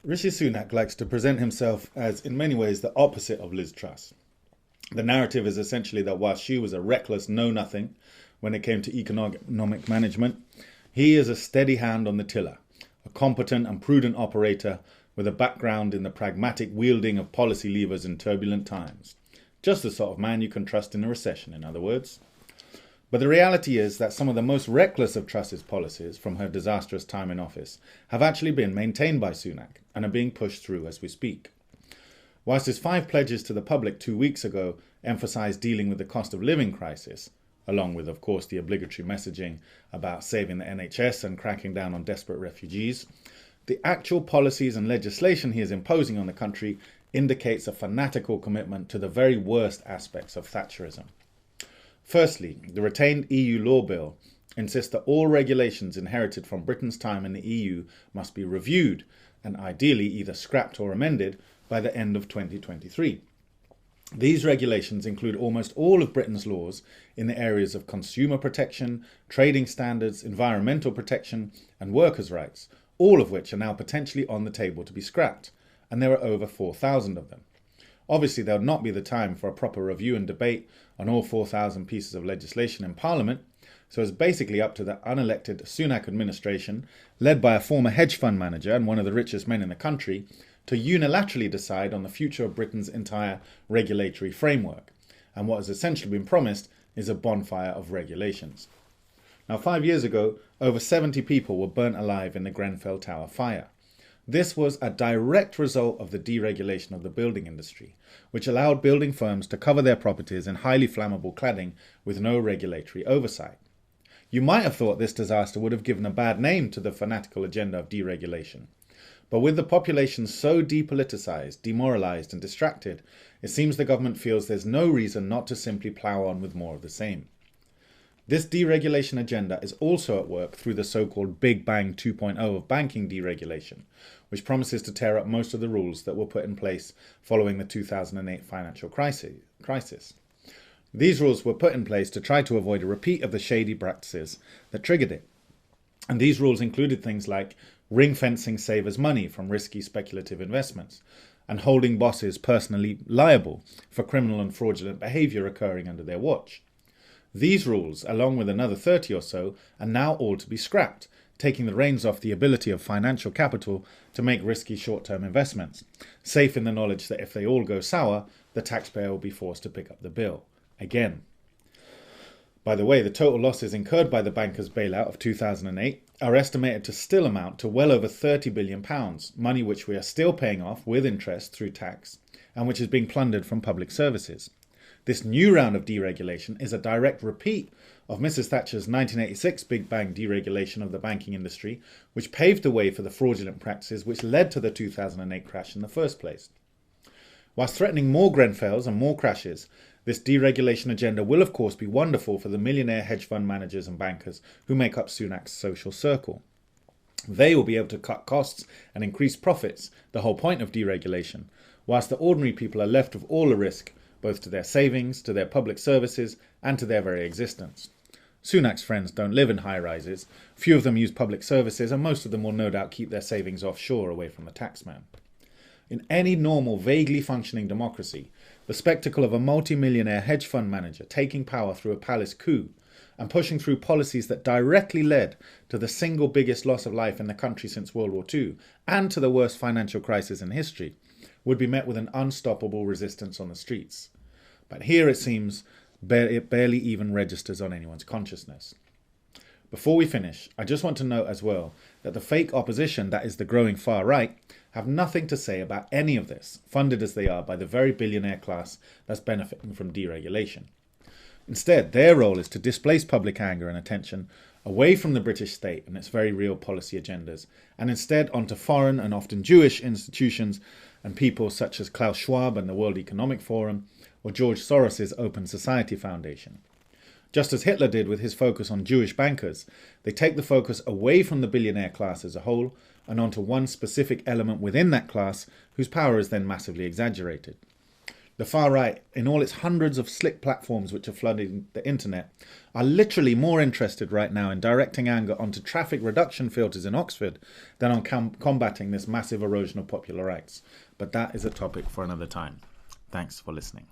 Rishi Sunak likes to present himself as, in many ways, the opposite of Liz Truss. The narrative is essentially that while she was a reckless know-nothing when it came to economic management, he is a steady hand on the tiller, a competent and prudent operator with a background in the pragmatic wielding of policy levers in turbulent times. Just the sort of man you can trust in a recession, in other words. But the reality is that some of the most reckless of Truss's policies from her disastrous time in office have actually been maintained by Sunak and are being pushed through as we speak. Whilst his 5 pledges to the public 2 weeks ago emphasised dealing with the cost of living crisis, along with, of course, the obligatory messaging about saving the NHS and cracking down on desperate refugees, the actual policies and legislation he is imposing on the country indicates a fanatical commitment to the very worst aspects of Thatcherism. Firstly, the retained EU law bill insists that all regulations inherited from Britain's time in the EU must be reviewed and ideally either scrapped or amended by the end of 2023. These regulations include almost all of Britain's laws in the areas of consumer protection, trading standards, environmental protection and workers' rights, all of which are now potentially on the table to be scrapped, and there are over 4,000 of them. Obviously, there would not be the time for a proper review and debate on all 4,000 pieces of legislation in Parliament, so it's basically up to the unelected Sunak administration, led by a former hedge fund manager and one of the richest men in the country, to unilaterally decide on the future of Britain's entire regulatory framework. And what has essentially been promised is a bonfire of regulations. Now, 5 years ago, over 70 people were burnt alive in the Grenfell Tower fire. This was a direct result of the deregulation of the building industry, which allowed building firms to cover their properties in highly flammable cladding with no regulatory oversight. You might have thought this disaster would have given a bad name to the fanatical agenda of deregulation. But with the population so depoliticised, demoralised and distracted, it seems the government feels there's no reason not to simply plough on with more of the same. This deregulation agenda is also at work through the so-called Big Bang 2.0 of banking deregulation, which promises to tear up most of the rules that were put in place following the 2008 financial crisis. These rules were put in place to try to avoid a repeat of the shady practices that triggered it. And these rules included things like ring-fencing savers' money from risky speculative investments and holding bosses personally liable for criminal and fraudulent behaviour occurring under their watch. These rules, along with another 30 or so, are now all to be scrapped, taking the reins off the ability of financial capital to make risky short-term investments, safe in the knowledge that if they all go sour, the taxpayer will be forced to pick up the bill. Again. By the way, the total losses incurred by the bankers' bailout of 2008 are estimated to still amount to well over £30 billion, money which we are still paying off with interest through tax, and which is being plundered from public services. This new round of deregulation is a direct repeat of Mrs. Thatcher's 1986 Big Bang deregulation of the banking industry, which paved the way for the fraudulent practices which led to the 2008 crash in the first place. Whilst threatening more Grenfells and more crashes, this deregulation agenda will of course be wonderful for the millionaire hedge fund managers and bankers who make up Sunak's social circle. They will be able to cut costs and increase profits, the whole point of deregulation, whilst the ordinary people are left with all the risk, both to their savings, to their public services, and to their very existence. Sunak's friends don't live in high-rises, few of them use public services, and most of them will no doubt keep their savings offshore away from the taxman. In any normal, vaguely functioning democracy, the spectacle of a multi-millionaire hedge fund manager taking power through a palace coup and pushing through policies that directly led to the single biggest loss of life in the country since World War II and to the worst financial crisis in history would be met with an unstoppable resistance on the streets. But here it seems it barely even registers on anyone's consciousness. Before we finish, I just want to note as well that the fake opposition, that is the growing far right, have nothing to say about any of this, funded as they are by the very billionaire class that's benefiting from deregulation. Instead, their role is to displace public anger and attention away from the British state and its very real policy agendas, and instead onto foreign and often Jewish institutions and people such as Klaus Schwab and the World Economic Forum, or George Soros's Open Society Foundation. Just as Hitler did with his focus on Jewish bankers, they take the focus away from the billionaire class as a whole and onto one specific element within that class whose power is then massively exaggerated. The far right, in all its hundreds of slick platforms which are flooding the internet, are literally more interested right now in directing anger onto traffic reduction filters in Oxford than on combating this massive erosion of popular rights. But that is a topic for another time. Thanks for listening.